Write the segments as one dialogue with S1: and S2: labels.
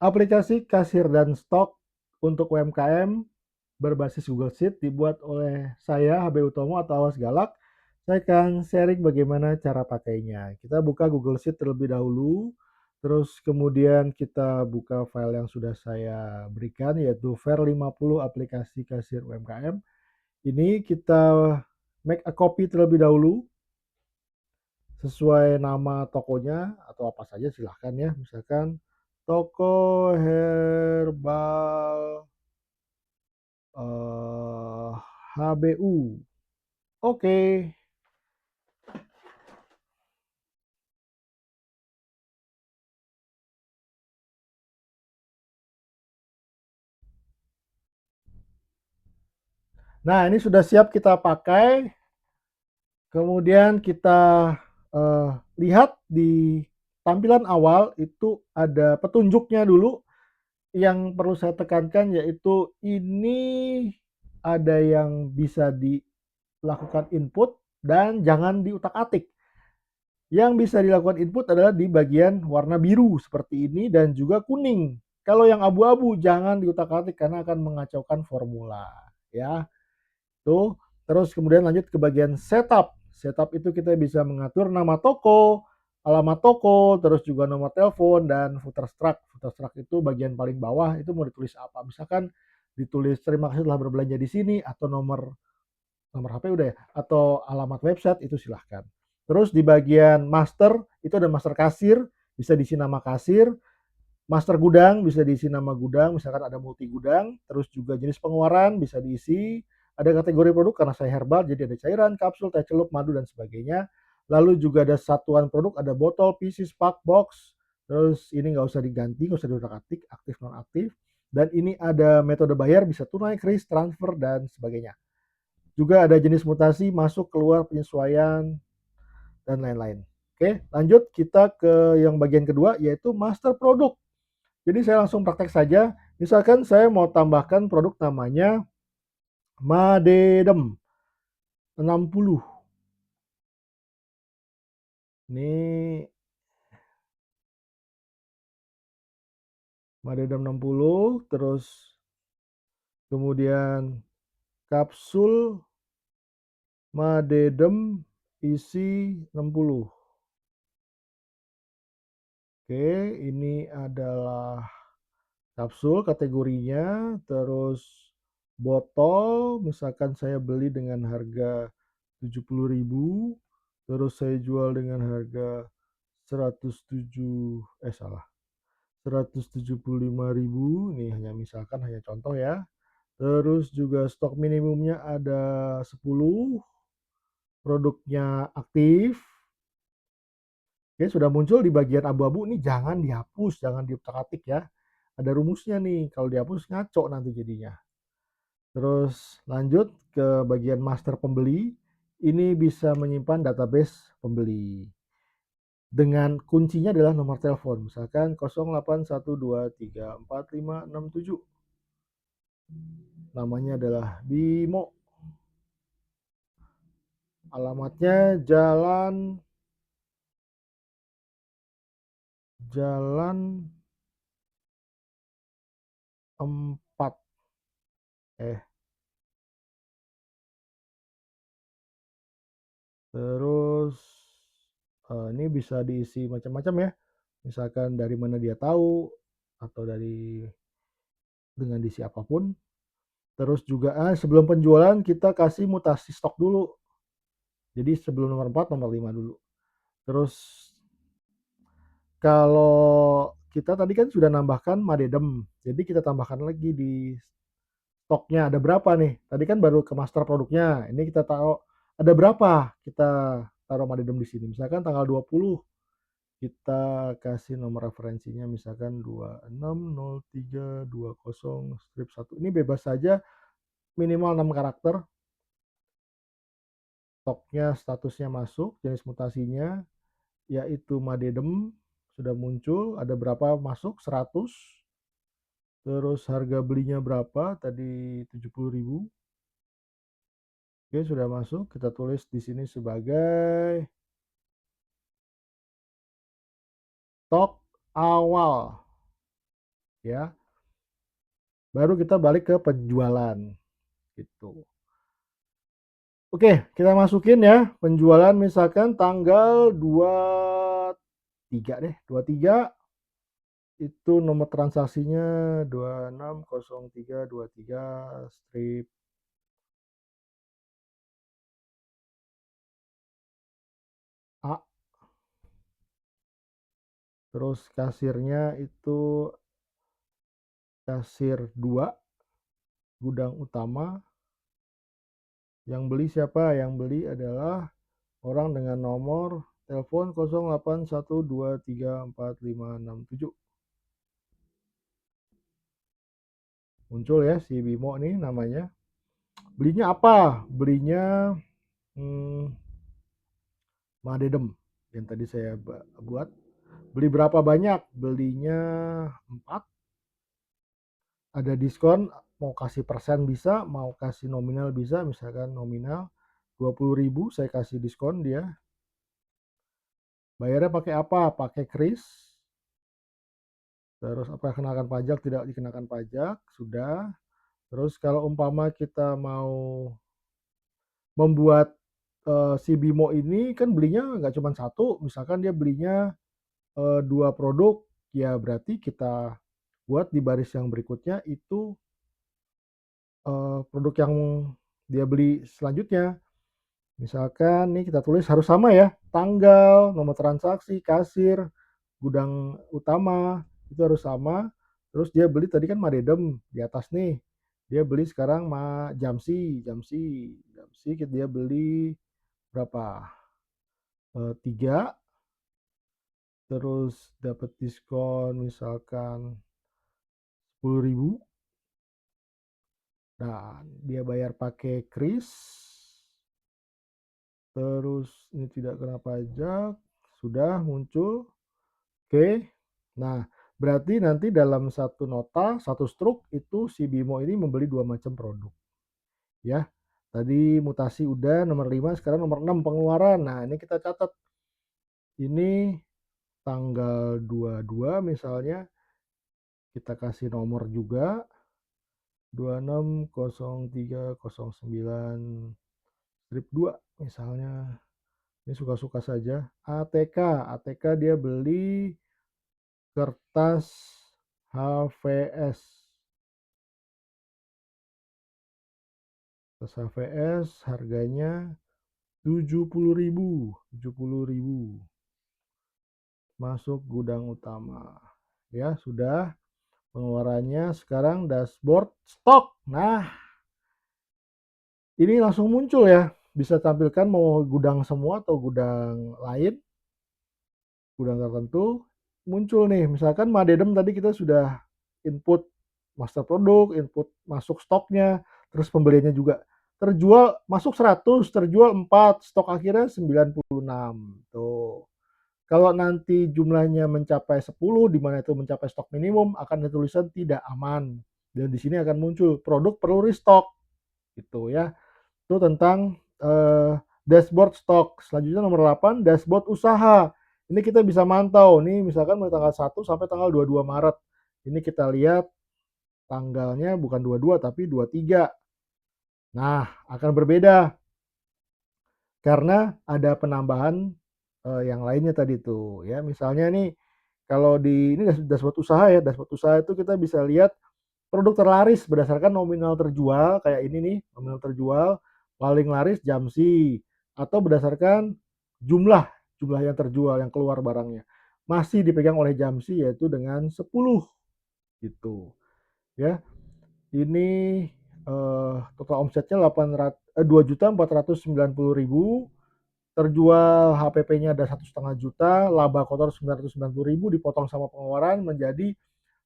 S1: Aplikasi kasir dan stok untuk UMKM berbasis Google Sheet dibuat oleh saya, HB Utomo atau Awas Galak. Saya akan sharing bagaimana cara pakainya. Kita buka Google Sheet terlebih dahulu, terus kemudian kita buka file yang sudah saya berikan, yaitu VER50 aplikasi kasir UMKM. Ini kita make a copy terlebih dahulu, sesuai nama tokonya atau apa saja silahkan ya, misalkan toko herbal HBU. Oke. Nah, ini sudah siap kita pakai. Kemudian kita lihat di tampilan awal itu ada petunjuknya dulu. Yang perlu saya tekankan yaitu ini ada yang bisa dilakukan input dan jangan diutak-atik. Yang bisa dilakukan input adalah di bagian warna biru seperti ini dan juga kuning. Kalau yang abu-abu jangan diutak-atik karena akan mengacaukan formula, ya. Tuh, terus kemudian lanjut ke bagian setup. Setup itu kita bisa mengatur nama toko, alamat toko, terus juga nomor telepon dan footer struck. Footer struck itu bagian paling bawah, itu mau ditulis apa? Misalkan ditulis terima kasih telah berbelanja di sini atau nomor nomor HP udah ya, atau alamat website itu silahkan. Terus di bagian master itu ada master kasir, bisa diisi nama kasir, master gudang bisa diisi nama gudang, misalkan ada multi gudang, terus juga jenis pengeluaran bisa diisi, ada kategori produk karena saya herbal jadi ada cairan, kapsul, teh celup, madu dan sebagainya. Lalu juga ada satuan produk, ada botol, pieces, pack, box. Terus ini nggak usah diganti, nggak usah diutak-atik, aktif non aktif. Dan ini ada metode bayar bisa tunai, kris, transfer dan sebagainya. Juga ada jenis mutasi, masuk, keluar, penyesuaian, dan lain-lain. Oke, lanjut kita ke yang bagian kedua yaitu master produk. Jadi saya langsung praktek saja. Misalkan saya mau tambahkan produk namanya Madedem 60. Ini Madedem 60, terus kemudian kapsul Madedem isi 60. Oke, ini adalah kapsul kategorinya, terus botol, misalkan saya beli dengan harga 70.000, terus saya jual dengan harga 107 salah 175.000, ini hanya misalkan, hanya contoh ya. Terus juga stok minimumnya ada 10, produknya aktif. Oke, sudah muncul di bagian abu-abu, ini jangan dihapus, jangan diutak-atik ya. Ada rumusnya nih, kalau dihapus ngaco nanti jadinya. Terus lanjut ke bagian master pembeli, ini bisa menyimpan database pembeli. Dengan kuncinya adalah nomor telepon, misalkan 0812345667. Namanya adalah Bimo. Alamatnya Jalan 4. Eh, terus ini bisa diisi macam-macam ya. Misalkan dari mana dia tahu atau dari dengan diisi apapun. Terus juga sebelum penjualan kita kasih mutasi stok dulu. Jadi sebelum nomor 4 nomor 5 dulu. Terus kalau kita tadi kan sudah nambahkan Madedem. Jadi kita tambahkan lagi di stoknya ada berapa nih. Tadi kan baru ke master produknya. Ini kita taruh ada berapa. Kita taruh Madedem di sini. Misalkan tanggal 20 kita kasih nomor referensinya misalkan 260320 strip 1. Ini bebas saja minimal 6 karakter. Stoknya statusnya masuk, jenis mutasinya yaitu Madedem sudah muncul, ada berapa masuk 100. Terus harga belinya berapa? Tadi 70.000. Oke, sudah masuk. Kita tulis di sini sebagai stok awal. ya. Baru kita balik ke penjualan gitu. Oke, kita masukin ya penjualan misalkan tanggal 23 deh, 23 itu nomor transaksinya 260323 strip A. Terus kasirnya itu kasir 2 gudang utama. Yang beli siapa? Yang beli adalah orang dengan nomor telepon 0812345667. Muncul ya si Bimo nih namanya. Belinya apa? Belinya hmm, Madedem yang tadi saya buat. Beli berapa banyak? Belinya 4. Ada diskon, mau kasih persen bisa, mau kasih nominal bisa, misalkan nominal 20.000 saya kasih diskon dia. Bayarnya pakai apa? Pakai kris. Terus apa kenakan pajak? Tidak dikenakan pajak, sudah. Terus kalau umpama kita mau membuat si Bimo ini kan belinya nggak cuma satu, misalkan dia belinya 2 produk, ya berarti kita buat di baris yang berikutnya itu produk yang dia beli selanjutnya. Misalkan nih kita tulis harus sama ya, tanggal, nomor transaksi, kasir, gudang utama itu harus sama. Terus dia beli tadi kan Madedem di atas nih. Dia beli sekarang Jamsi dia beli berapa? 3, terus dapat diskon misalkan 10.000 dan dia bayar pakai kris. Terus ini tidak kena pajak, sudah muncul. Oke. Nah, berarti nanti dalam satu nota, satu struk itu si Bimo ini membeli 2 macam produk. Ya. Tadi mutasi udah nomor 5, sekarang nomor 6 pengeluaran. Nah, ini kita catat. Ini tanggal 22 misalnya kita kasih nomor juga 260309 strip 2 misalnya. Ini suka-suka saja. ATK dia beli kertas HVS. Kertas HVS harganya 70.000, 70.000. Masuk gudang utama. Ya, sudah pengeluarannya. Sekarang dashboard stok. Nah, ini langsung muncul ya. Bisa tampilkan mau gudang semua atau gudang lain. Gudang tertentu muncul nih. Misalkan Madedem tadi kita sudah input master produk, input masuk stoknya, terus pembeliannya juga. Terjual masuk 100, terjual 4, stok akhirnya 96. Tuh. Kalau nanti jumlahnya mencapai 10, di mana itu mencapai stok minimum, akan ada tulisan tidak aman. Dan di sini akan muncul produk perlu restock. Gitu ya. Itu tentang dashboard stok. Selanjutnya nomor 8, dashboard usaha. Ini kita bisa mantau nih, misalkan mulai tanggal 1 sampai tanggal 22 Maret. Ini kita lihat tanggalnya bukan 22 tapi 23. Nah, akan berbeda karena ada penambahan yang lainnya tadi tuh ya. Misalnya nih kalau di ini dashboard usaha ya, dashboard usaha itu kita bisa lihat produk terlaris berdasarkan nominal terjual kayak ini nih, nominal terjual, paling laris Jamsi atau berdasarkan jumlah jumlah yang terjual yang keluar barangnya. Masih dipegang oleh Jamsi yaitu dengan 10 gitu. Ya. Ini total omsetnya 2.490.000, terjual HPP-nya ada 1,5 juta, laba kotor 990.000 dipotong sama pengeluaran menjadi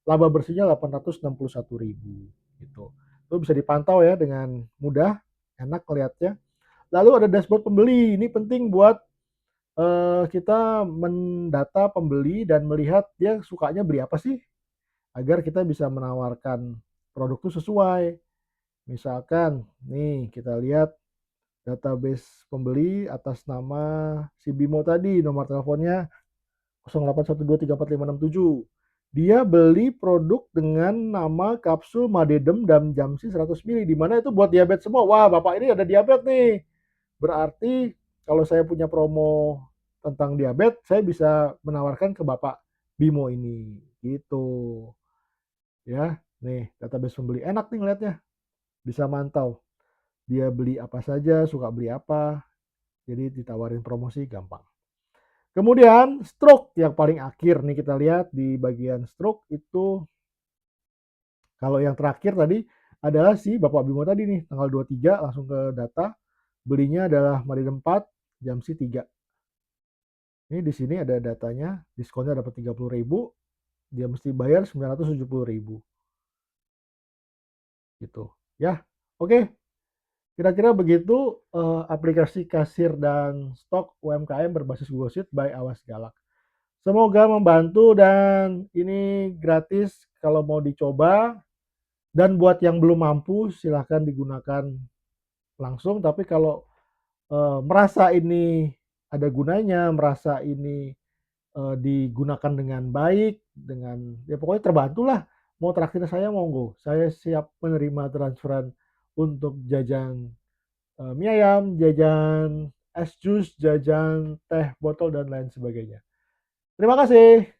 S1: laba bersihnya 861.000 gitu. Itu bisa dipantau ya dengan mudah, enak melihatnya. Lalu ada dashboard pembeli. Ini penting buat kita mendata pembeli dan melihat dia sukanya beli apa sih agar kita bisa menawarkan produk itu sesuai. Misalkan nih kita lihat database pembeli atas nama si Bimo tadi, nomor teleponnya 0812345667. dia beli produk dengan nama kapsul Madedem dan Jamsi 100 ml, di mana itu buat diabetes semua. Wah, Bapak ini ada diabetes nih. Berarti kalau saya punya promo tentang diabetes, saya bisa menawarkan ke Bapak Bimo ini. Gitu. Ya, nih database pembeli. Enak nih ngeliatnya. Bisa mantau. Dia beli apa saja, suka beli apa. Jadi ditawarin promosi gampang. Kemudian stroke yang paling akhir nih kita lihat di bagian stroke itu, kalau yang terakhir tadi adalah si Bapak Bimo tadi nih, tanggal 23 langsung ke data, belinya adalah Marin 4, jam si 3. Ini di sini ada datanya, diskonnya dapat 30.000, dia mesti bayar 970.000 gitu. Ya, oke. Kira-kira begitu aplikasi kasir dan stok UMKM berbasis Google Sheet by Awas Galak. Semoga membantu dan ini gratis kalau mau dicoba. Dan buat yang belum mampu silahkan digunakan langsung. Tapi kalau merasa ini ada gunanya, merasa ini digunakan dengan baik, dengan ya pokoknya terbantulah. Mau traktir saya monggo, saya siap menerima transferan untuk jajan mie ayam, jajan es jus, jajan teh botol dan lain sebagainya. Terima kasih.